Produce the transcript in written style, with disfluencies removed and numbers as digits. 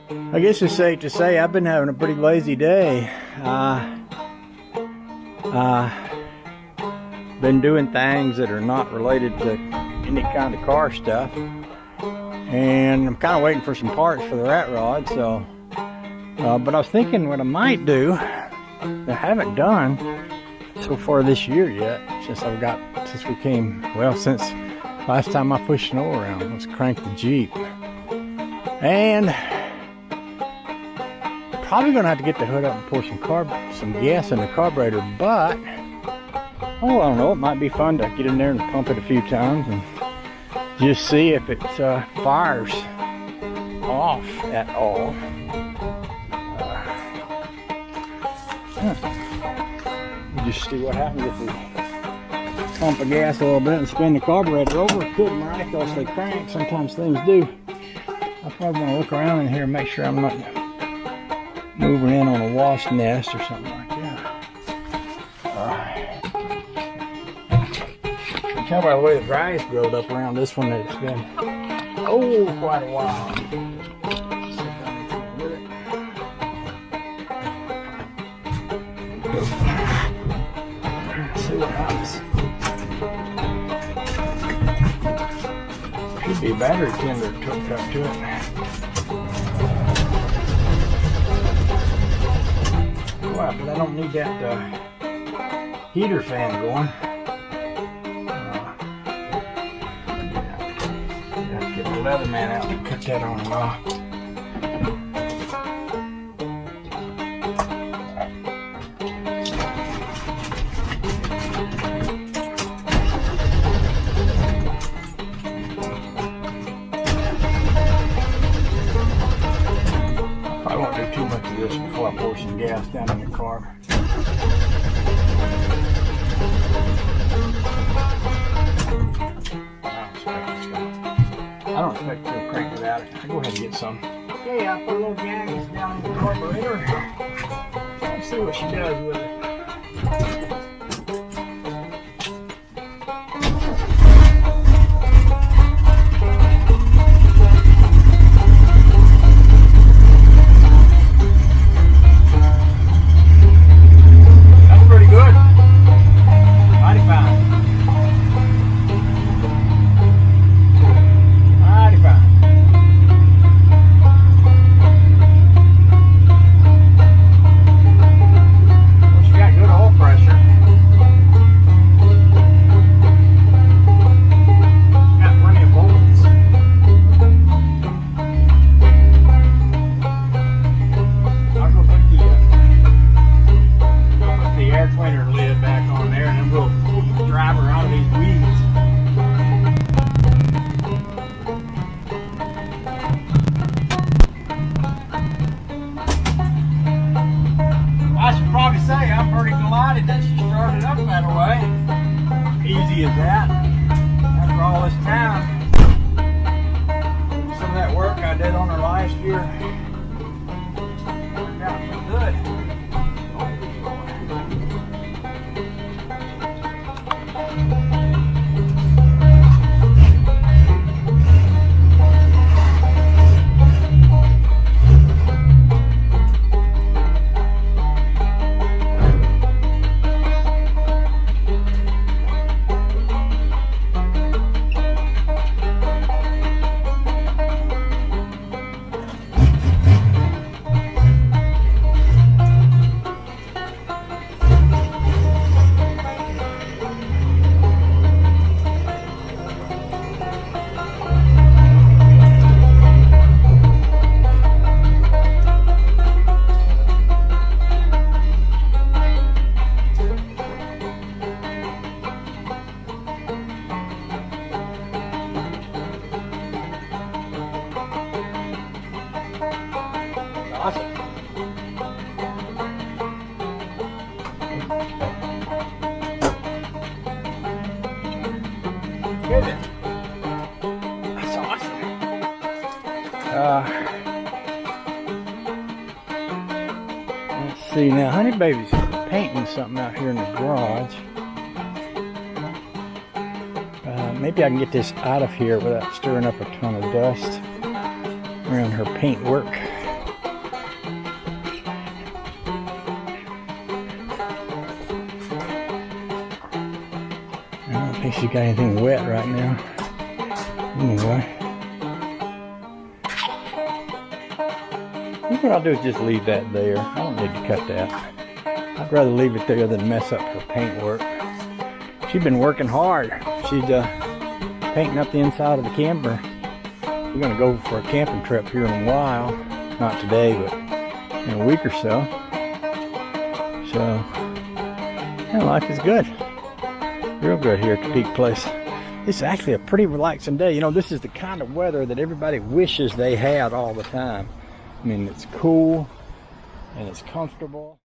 I guess it's safe to say I've been having a pretty lazy day. Been doing things that are not related to any kind of car stuff, and I'm kind of waiting for some parts for the rat rod. So, but I was thinking what I might do that I haven't done so far this year yet, since last time I pushed snow around, was crank the Jeep. And probably gonna have to get the hood up and pour some gas in the carburetor, but oh, I don't know, it might be fun to get in there and pump it a few times and just see if it fires off at all. Just see what happens if we pump the gas a little bit and spin the carburetor over. It could miraculously crank. Sometimes things do. I probably want to look around in here and make sure I'm not moving in on a wasp nest or something like that. You can tell by the way the grass growed up around this one that it's been, quite a while. See what happens. Should be battery tender hooked up to it. Wow, but I don't need that heater fan going. Have to get the leather man out and cut that on and off. I won't do too much of this before I pour some gas down in the car. I don't expect to crank without it. I'll go ahead and get some. Okay, I'll put a little gas down in the carburetor. Let's see what she does with it. I'm pretty delighted that she started up that way. Easy as that. After all this time. Some of that work I did on her last year worked out pretty good. Awesome. Good. That's awesome. Let's see now. Honey Baby's painting something out here in the garage. Maybe I can get this out of here without stirring up a ton of dust around her paint work. think she's got anything wet right now. Anyway. What I'll do is just leave that there. I don't need to cut that. I'd rather leave it there than mess up her paint work. She's been working hard. She's painting up the inside of the camper. We're gonna go for a camping trip here in a while. Not today, but in a week or so. So, yeah, life is good. Real good here at the Peak Place. This is actually a pretty relaxing day. You know, this is the kind of weather that everybody wishes they had all the time. I mean, it's cool and it's comfortable.